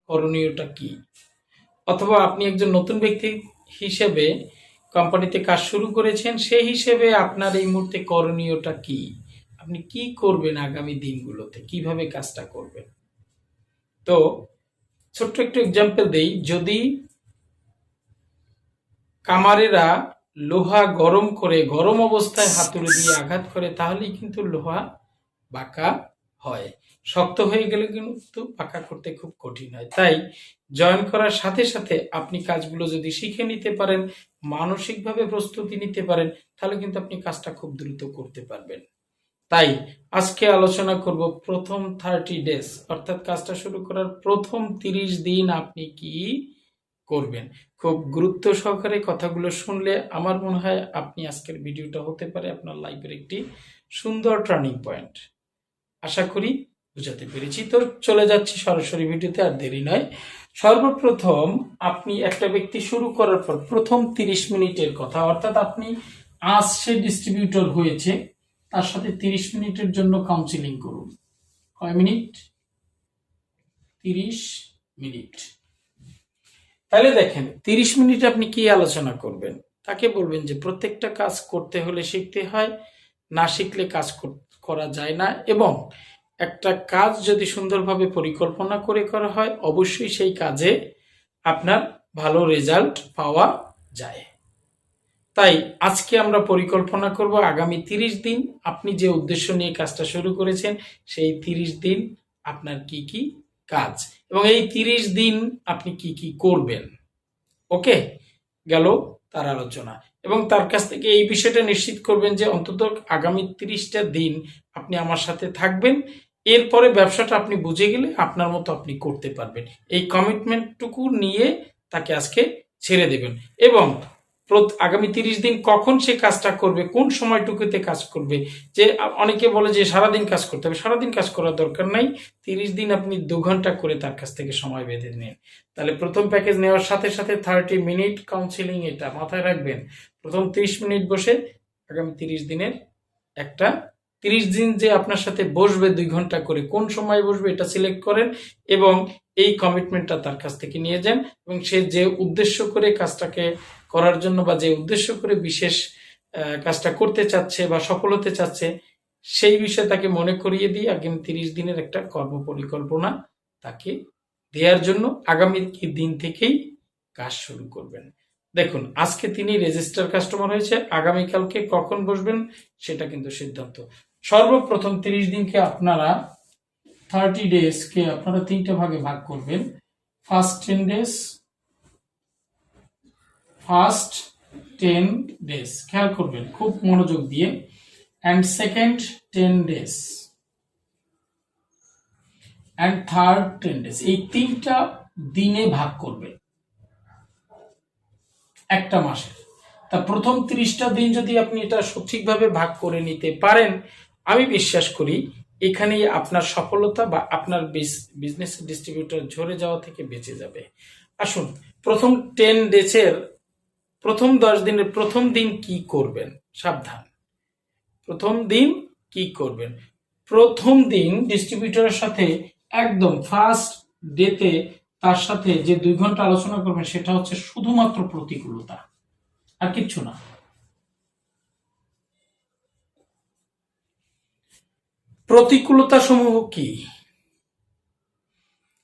করণীয়টা কি, অথবা আপনি একজন নতুন ব্যক্তি হিসেবে কোম্পানিতে কাজ শুরু করেছেন, সেই হিসেবে আপনার এই মুহূর্তে করণীয়টা কি, আপনি কি করবেন আগামী দিনগুলোতে, কিভাবে কাজটা করবেন। তো ছোট্ট একটু এক্সাম্পল দেই, যদি কামারেরা লোহা গরম করে গরম অবস্থায় হাতুড়ি দিয়ে আঘাত করে, তাহলেই কিন্তু লোহা বাঁকা হয়। শক্ত হয়ে গেলে কিন্তু বাঁকা করতে খুব কঠিন হয়। তাই জয়েন করার সাথে সাথে আপনি কাজগুলো যদি শিখে নিতে পারেন, মানসিকভাবে প্রস্তুতি নিতে পারেন, তাহলে কিন্তু আপনি কাজটা খুব দ্রুত করতে পারবেন। তাই আজকে আলোচনা করব প্রথম 30 ডেজ, অর্থাৎ কাজটা শুরু করার প্রথম 30 দিন আপনি কি করবেন। খুব গুরুত্ব সহকারে কথাগুলো শুনলে আমার মনে হয় আপনি আজকের ভিডিওটা হতে পারে আপনার লাইফের একটি সুন্দর টার্নিং পয়েন্ট। আশা করি বুঝাতে পেরেছি। তো চলে যাচ্ছি সরাসরি ভিডিওতে, আর দেরি নয়। সর্বপ্রথম আপনি একটা ব্যক্তি শুরু করার পর প্রথম 30 মিনিটের কথা, অর্থাৎ আপনি আজ সে ডিস্ট্রিবিউটর হয়েছে, তার সাথে 30 মিনিটের জন্য কাউন্সিলিং করুন। কয় মিনিট? 30 মিনিট। তাহলে দেখেন 30 মিনিট আপনি কি আলোচনা করবেন। তাকে বলবেন যে প্রত্যেকটা কাজ করতে হলে শিখতে হয়, না শিখলে কাজ করা যায় না, এবং একটা কাজ যদি সুন্দরভাবে পরিকল্পনা করে করা হয়, অবশ্যই সেই কাজে আপনার ভালো রেজাল্ট পাওয়া যায়। তাই আজকে আমরা পরিকল্পনা করব আগামী 30 দিন আপনি যে উদ্দেশ্য নিয়ে কাজটা শুরু করেছেন, সেই 30 দিন আপনার কি কি কাজ, এবং এই 30 দিন আপনি কি কি করবেন। ওকে, গেল তার আলোচনা। এবং তার কাছ থেকে এই বিষয়টা নিশ্চিত করবেন যে অন্তত আগামী 30টা দিন আপনি আমার সাথে থাকবেন। এরপরে ব্যবসাটা আপনি বুঝে গেলে আপনার মতো আপনি করতে পারবেন। এই কমিটমেন্টটুকু নিয়ে তাকে আজকে ছেড়ে দেবেন। এবং আগামী 30 দিন কখন সে কাজটা করবে, কোন সময়টুকুতে কাজ করবে। যে অনেকে বলে যে সারাদিন কাজ করতে হবে, সারাদিন কাজ করার দরকার নাই। 30 দিন আপনি 2 ঘন্টা করে তার কাছ থেকে সময় বেঁধে নিন। তাহলে প্রথম প্যাকেজ নেওয়ার সাথে সাথে 30 মিনিট কাউন্সিলিং, এটা মাথায় রাখবেন। প্রথম 30 মিনিট বসে আগামী 30 দিনের একটা 30 দিন যে আপনার সাথে বসবে 2 ঘন্টা করে, কোন সময় বসবে এটা সিলেক্ট করেন, এবং এই কমিটমেন্টটা তার কাছ থেকে নিয়ে যান। এবং সে যে উদ্দেশ্য করে কাজটাকে করার জন্য, বা যে উদ্দেশ্য করে বিশেষ কাজটা করতে চাচ্ছে বা সফল হতে চাচ্ছে, সেই বিষয়ে তাকে মনে করিয়ে দিয়ে আগামী 30 দিনের একটা কর্ম পরিকল্পনা তাকে দেওয়ার জন্য আগামী দিন থেকেই কাজ শুরু করবেন। দেখুন আজকে তিনি রেজিস্টার কাস্টমার হয়েছে, আগামীকালকে কখন বসবেন সেটা কিন্তু সিদ্ধান্ত। সর্বপ্রথম 30 দিনকে আপনারা 30 ডেজকে আপনারা 3টে ভাগে ভাগ করবেন। ফার্স্ট 10 ডেজ খেয়াল করবেন খুব মনোযোগ দিয়ে, and second 10 days, and third 10 days. এই 3টা দিনে ভাগ করবেন একটা মাসে। তা প্রথম 30টা দিন যদি আপনি এটা সঠিকভাবে ভাগ করে নিতে পারেন, আমি বিশ্বাস করি এখানেই আপনার সফলতা বা আপনার বিজনেস ডিস্ট্রিবিউটর ঝরে যাওয়া থেকে বেঁচে যাবে। আসুন প্রথম 10 ডেজের প্রথম 10 দিনের প্রথম দিন কি করবেন। সাবধান, প্রথম দিন কি করবেন। প্রথম দিন ডিস্ট্রিবিউটরের সাথে একদম ফার্স্ট ডেতে তার সাথে যে 2 ঘন্টা আলোচনা করবেন, সেটা হচ্ছে শুধুমাত্র প্রতিকূলতা, আর কিচ্ছু না। প্রতিকূলতা সমূহ কি,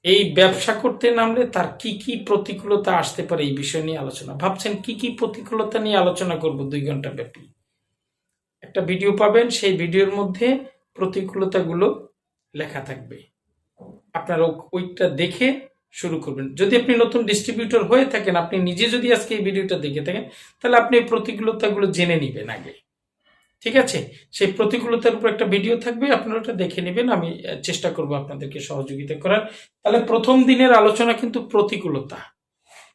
এই ব্যবসা করতে নামলে তার কি কি প্রতিকূলতা আসতে পারে, এই বিষয় নিয়ে আলোচনা। ভাবছেন কি কি প্রতিকূলতা নিয়ে আলোচনা করব 2 ঘন্টা ব্যাপী। একটা ভিডিও পাবেন, সেই ভিডিওর মধ্যে প্রতিকূলতাগুলো লেখা থাকবে, আপনারা ওইটা দেখে শুরু করবেন। যদি আপনি নতুন ডিস্ট্রিবিউটর হয়ে থাকেন, আপনি নিজে যদি আজকে এই ভিডিওটা দেখে থাকেন, তাহলে আপনি এই প্রতিকূলতাগুলো জেনে নেবেন আগে, ঠিক আছে। সেই প্রতিকূলতার উপর একটা ভিডিও থাকবে, আপনারা ওটা দেখে নেবেন, আমি চেষ্টা করব আপনাদেরকে সহযোগিতা করার। তাহলে প্রথম দিনের আলোচনা কিন্তু প্রতিকূলতা,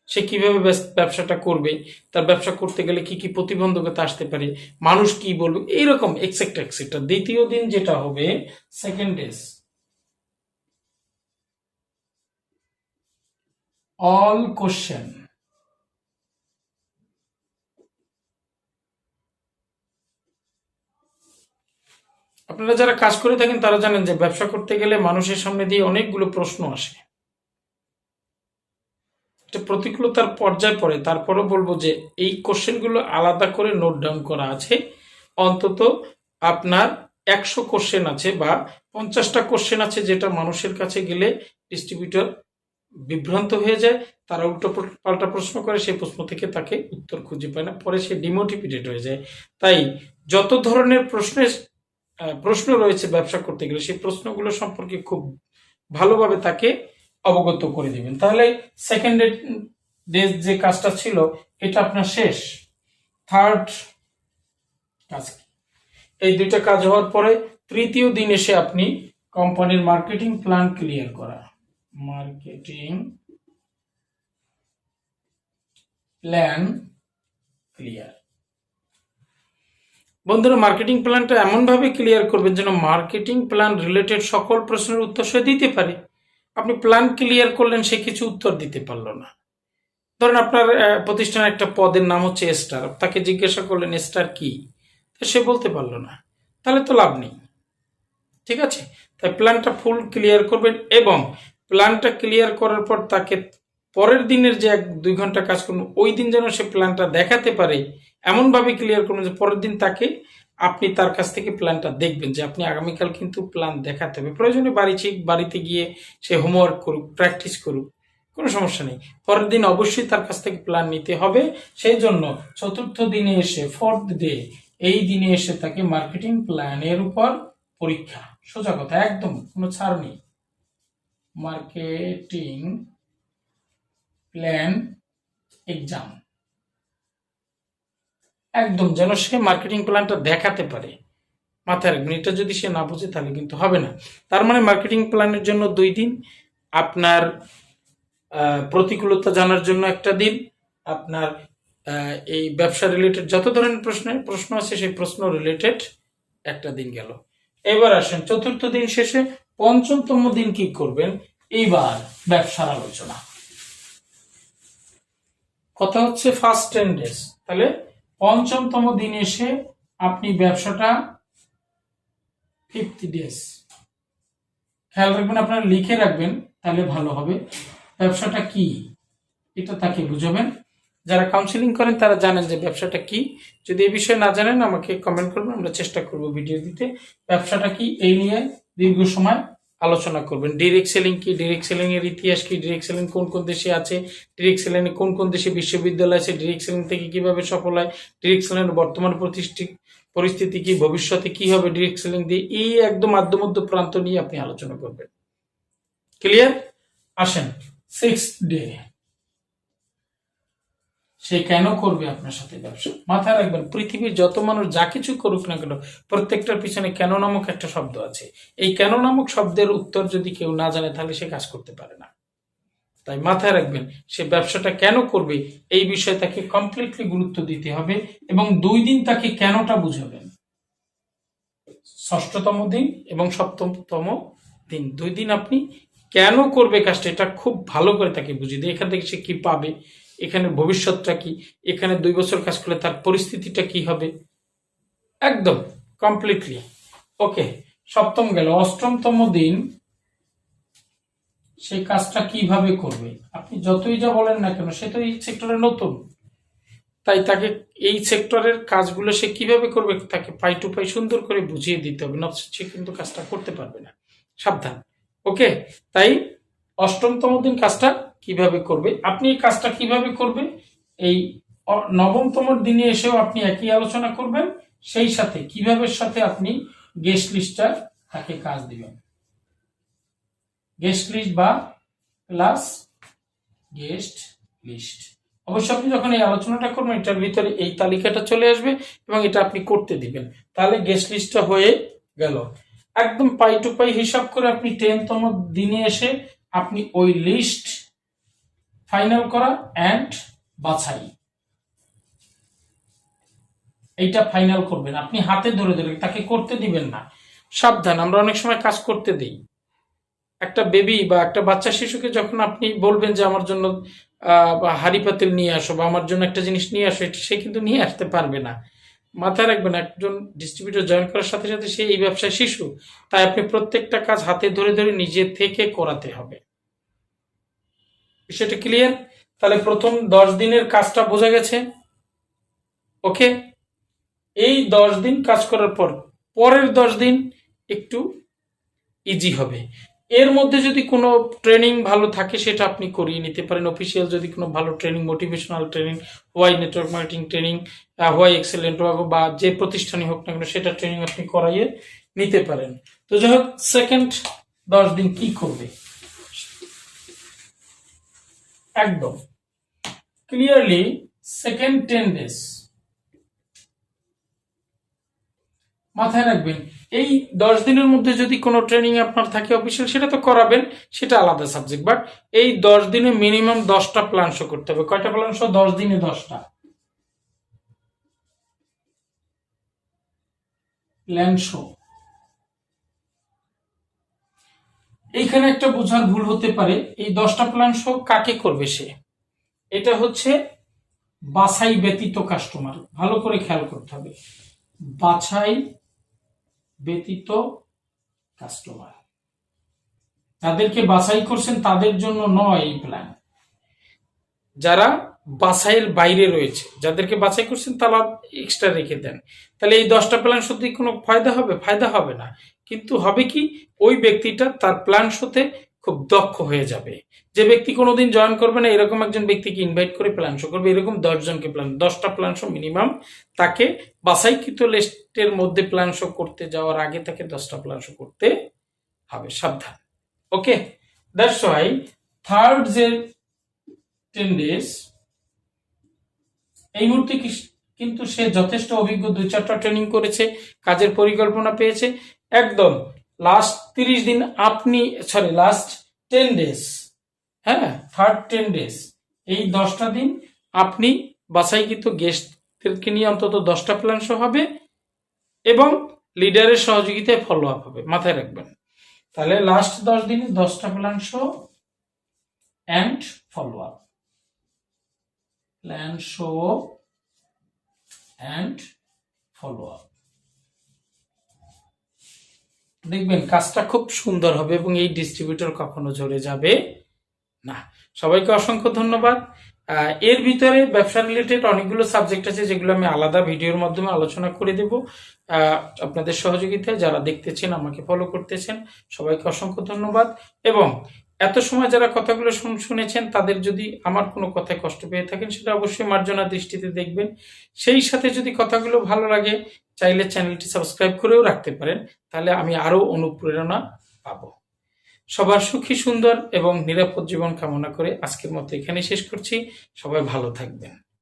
সে কিভাবে ব্যবসাটা করবে, তার ব্যবসা করতে গেলে কি কি প্রতিবন্ধকতা আসতে পারে, মানুষ কি বলবে, এইরকম এক্সেট্রা এক্সেট্রা। দ্বিতীয় দিন যেটা হবে, সেকেন্ড ডেজ, অল কোশ্চেন। আপনারা যারা কাজ করে থাকেন তারা জানেন যে ব্যবসা করতে গেলে মানুষের সামনে দিয়ে অনেকগুলো প্রশ্ন আসে। এটা প্রতিকূলতার পর্যায়ে পড়ে, তারপরও বলবো যে এই কোশ্চেনগুলো আলাদা করে নোট ডাউন করা আছে। অন্তত আপনার 100 কোশ্চেন আছে বা 50টা কোশ্চেন আছে, যেটা মানুষের কাছে গেলে ডিস্ট্রিবিউটর বিভ্রান্ত হয়ে যায়, তারা উল্টো পাল্টা প্রশ্ন করে, সেই প্রশ্ন থেকে তাকে উত্তর খুঁজে পায় না, পরে সে ডিমোটিভেটেড হয়ে যায়। তাই যত ধরনের প্রশ্ন রয়েছে ব্যবসা করতে গেলে, সেই প্রশ্নগুলো সম্পর্কে খুব ভালোভাবে তাকে অবগত করে দিবেন। তাহলে সেকেন্ড ডে যে কাজটা ছিল এটা আপনার শেষ। থার্ড কাজ, এই দুইটা কাজ হওয়ার পরে তৃতীয় দিন এসে আপনি কোম্পানির মার্কেটিং প্ল্যান ক্লিয়ার করা। Marketing plan clear. বন্ধুরা, মার্কেটিং প্ল্যানটা এমনভাবে ক্লিয়ার করবেন যেন মার্কেটিং প্ল্যান রিলেটেড সকল প্রশ্নের উত্তর সে দিতে পারে। আপনি প্ল্যান ক্লিয়ার করলেন, সে কিছু উত্তর দিতে পারলো না। ধরেন আপনার প্রতিষ্ঠানের একটা পদের নাম হচ্ছে স্টার, তাকে জিজ্ঞাসা করলেন স্টার কি, তো সে বলতে পারলো না, তাহলে তো লাভ নেই। ঠিক আছে, তাই প্ল্যানটা ফুল ক্লিয়ার করবেন, এবং প্ল্যানটা ক্লিয়ার করার পর তাকে পরের দিনের যে 1-2 ঘন্টা কাজ করুন, ওই দিন যেন সে প্ল্যানটা দেখাতে পারে, এমনভাবে ক্লিয়ার করুন যে পরের দিন তাকে আপনি তার কাছ থেকে প্ল্যানটা দেখবেন যে আপনি আগামীকাল কিন্তু প্ল্যান দেখাতে হবে। প্রয়োজনে বাড়িতে গিয়ে সে হোমওয়ার্ক করুক, প্র্যাকটিস করুক, কোনো সমস্যা নেই। পরের দিন অবশ্যই তার কাছ থেকে প্ল্যান নিতে হবে। সেই জন্য চতুর্থ দিনে এসে, ফোর্থ ডে, এই দিনে এসে তাকে মার্কেটিং প্ল্যানের উপর পরীক্ষা। সোজা কথা, একদম কোনো ছাড় নেই। মার্কেটিং প্ল্যান এক্সাম, একদম যেন সে মার্কেটিং প্ল্যানটা দেখাতে পারে। মাথায় রাখবেন, এটা যদি সে না বুঝে তাহলে কিন্তু হবে না। তার মানে মার্কেটিং প্ল্যানের জন্য 2 দিন, আপনার প্রতিকূলতা জানার জন্য 1টা দিন, আপনার এই ব্যবসা রিলেটেড যত ধরনের প্রশ্ন আছে সেই প্রশ্ন রিলেটেড 1টা দিন গেল। এবার আসেন চতুর্থ দিন শেষে 5মতম দিন কি করবেন। এইবার ব্যবসার আলোচনা। কথা হচ্ছে ফার্স্ট 10 ডেজ। তাহলে 5মতম দিন এসে আপনি ব্যবসাটা 50 ডেজ, খেয়াল রাখবেন, আপনারা লিখে রাখবেন, তাহলে ভালো হবে। ব্যবসাটা কি এটা তাকে বুঝাবেন। যারা কাউন্সিলিং করেন তারা জানেন যে ব্যবসাটা কি। যদি এই বিষয়ে না জানেন আমাকে কমেন্ট করবেন, আমরা চেষ্টা করব ভিডিও দিতে। ব্যবসাটা কি এই নিয়ে দীর্ঘ সময় আলোচনা করবেন। ডিরেক্ট সেলিং কি, ডিরেক্ট সেলিং এর ইতিহাস কি, ডিরেক্ট সেলিং কোন কোন দেশে আছে, ডিরেক্ট সেলিং এ কোন কোন দেশে বিশ্ববিদ্যালয় আছে, ডিরেক্ট সেলিং থেকে কিভাবে সফল হয়, ডিরেক্ট সেলিং এর বর্তমান পরিস্থিতি কি, ভবিষ্যতে কি হবে ডিরেক্ট সেলিং দিয়ে, এই একদম মধ্য প্রান্ত নিয়ে আপনি আলোচনা করবেন। ক্লিয়ার? আসেন 6th ডে, সে কেন করবে আপনার সাথে ব্যবসা। মাথায় রাখবেন, পৃথিবীর যত মানুষ যা কিছু করুক না কেন, প্রত্যেকটার পিছনে কেন নামক একটা শব্দ আছে। এই কেন নামক শব্দের উত্তর যদি কেউ না জানে তাহলে সে কাজ করতে পারে না। তাই মাথায় রাখবেন, সে ব্যবসাটা কেন করবে এই বিষয়ে তাকে কমপ্লিটলি গুরুত্ব দিতে হবে, এবং 2 দিন তাকে কেনটা বুঝাবেন। 6তম দিন এবং 7তম দিন, 2 দিন আপনি কেন করবে কাজটা এটা খুব ভালো করে তাকে বুঝিয়ে দিয়ে, এখান থেকে সে কি পাবে, এখানে ভবিষ্যৎটা কি, এখানে 2 বছর কাজ করলে তার পরিস্থিতিটা কি হবে, একদম কমপ্লিটলি। ওকে, 7ম গেল। 8তম দিন সেই কাজটা কিভাবে করবে। আপনি যতই যা বলেন না কেন, সে তো এই সেক্টরে নতুন, তাই তাকে এই সেক্টরের কাজগুলো সে কিভাবে করবে তাকে পাই টু পাই সুন্দর করে বুঝিয়ে দিতে হবে, না সে কিন্তু কাজটা করতে পারবে না। সাবধান। ওকে, তাই 8তম দিন কাজটা কিভাবে করবে। আপনি এই কাজটা কিভাবে করবে এই 9তম দিনে এসেও আপনি একই আলোচনা করবেন। সেই সাথে কিভাবে সাথে আপনি গেস্ট লিস্টটা তাকে কাজ দিবেন। গেস্ট লিস্ট বা প্লাস গেস্ট লিস্ট, অবশ্যই আপনি যখন এই আলোচনাটা করবেন এটার ভিতরে এই তালিকাটা চলে আসবে এবং এটা আপনি করতে দিবেন, তাহলে গেস্ট লিস্টটা হয়ে গেল। একদম পাই টু পাই হিসাব করে আপনি 10তম দিনে এসে আপনি ওই লিস্ট ফাইনাল করা এন্ড বাছাই, এইটা ফাইনাল করবেন। আপনি হাতে ধরে ধরে তাকে করতে দিবেন না। সাবধান, আমরা অনেক সময় কাজ করতে দেই। একটা বেবি বা একটা বাচ্চা শিশুকে যখন আপনি বলবেন যে আমার জন্য হাঁড়ি পাতিল নিয়ে আসো বা আমার জন্য একটা জিনিস নিয়ে আসো, সে কিন্তু নিয়ে আসতে পারবে না। মাথায় রাখবেন, একজন ডিস্ট্রিবিউটর জয়েন করার সাথে সাথে সে এই ব্যবসায় শিশু, তাই আপনি প্রত্যেকটা কাজ হাতে ধরে ধরে নিজে থেকে করাতে হবে। বিষয়টা ক্লিয়ার? তাহলে প্রথম 10 দিনের কাজটা বোঝা গেছে। ওকে, এই 10 দিন কাজ করার পর পরের 10 দিন একটু ইজি হবে। এর মধ্যে যদি কোনো ট্রেনিং ভালো থাকে সেটা আপনি করিয়ে নিতে পারেন। অফিসিয়াল যদি কোনো ভালো training, motivational training, why network marketing training, why excellent বা যে প্রতিষ্ঠানই হোক না কেন সেটা ট্রেনিং আপনি করাইয়ে নিতে পারেন। তো যাই হোক, সেকেন্ড 10 দিন কি করবে একদম ক্লিয়ারলি। সেকেন্ড 10 ডেজ মাথায় রাখবেন, এই 10 দিনের মধ্যে যদি কোনো ট্রেনিং আপনার থাকে অফিসিয়াল, সেটা তো করাবেন, সেটা আলাদা সাবজেক্ট। বাট এই 10 দিনে মিনিমাম 10টা প্ল্যান শো করতে হবে। কয়টা প্ল্যান শো? 10 দিনে 10টা প্ল্যান শো। এইখানে একটা বোঝার ভুল হতে পারে, এই 10টা প্ল্যান শো কাকে করবে সে, এটা হচ্ছে বাছাই ব্যতীত কাস্টমার। ভালো করে খেয়াল করতে হবে, বাছাই ব্যতীত কাস্টমার। যাদেরকে বাছাই করছেন তাদের জন্য নয় এই প্ল্যান। যারা বাছাইয়ের বাইরে রয়েছে, যাদেরকে বাছাই করছেন তারা এক্সট্রা রেখে দেন। তাহলে এই 10টা প্ল্যান শোতে কোনো ফায়দা হবে? ফায়দা হবে না। কিন্তু হবে কি, ওই ব্যক্তিটা তার প্ল্যান শোতে খুব দক্ষ হয়ে যাবে। যে ব্যক্তি কোনোদিন জয়েন করবে না এরকম একজন ব্যক্তিকে ইনভাইট করে প্ল্যান শো করবে, এরকম 10 জনকে 10টা প্ল্যান শো মিনিমাম তাকে বাছাইকৃত লিস্টের মধ্যে প্ল্যান শো করতে যাওয়ার আগে তাকে 10টা প্ল্যান শো করতে হবে। সাবধান। ওকে, দ্যাটস ওয়াই থার্ড যে 10 ডেজ, এই মুহূর্তে কিন্তু সে যথেষ্ট অভিজ্ঞ, 2-4টা ট্রেনিং করেছে, কাজের পরিকল্পনা পেয়েছে। একদম লাস্ট 30 দিন আপনি, লাস্ট 10 ডেজ, হ্যাঁ, থার্ড 10 ডেজ, এই 10টা দিন আপনি বাছাইকৃত গেস্টদেরকে নিয়ে অন্তত 10টা প্ল্যান শো হবে এবং লিডারের সহযোগিতায় ফলো আপ হবে। মাথায় রাখবেন। তাহলে লাস্ট 10 দিনে 10টা plan show and follow up, plan show and follow up. দেখবেন কাজটা খুব সুন্দর হবে এবং এই ডিস্ট্রিবিউটর কখনো ঝরে যাবে না। সবাইকে অসংখ্য ধন্যবাদ। এর ভিতরে ব্যবসা রিলেটেড অনেকগুলো সাবজেক্ট আছে যেগুলো আমি আলাদা ভিডিওর মাধ্যমে আলোচনা করে দেব আপনাদের সহযোগিতায়। যারা দেখতেছেন, আমাকে ফলো করতেছেন, সবাইকে অসংখ্য ধন্যবাদ। এবং এত সময় যারা কথাগুলো শুনেছেন, তাদের যদি আমার কোনো কথায় কষ্ট পেয়ে থাকেন সেটা অবশ্যই মার্জনা দৃষ্টিতে দেখবেন। সেই সাথে যদি কথাগুলো ভালো লাগে, চাইলে চ্যানেলটি সাবস্ক্রাইব করেও রাখতে পারেন, তাহলে আমি আরো অনুপ্রেরণা পাবো। সবার সুখী, সুন্দর এবং নিরাপদ জীবন কামনা করে আজকের মতো এখানে শেষ করছি। সবাই ভালো থাকবেন।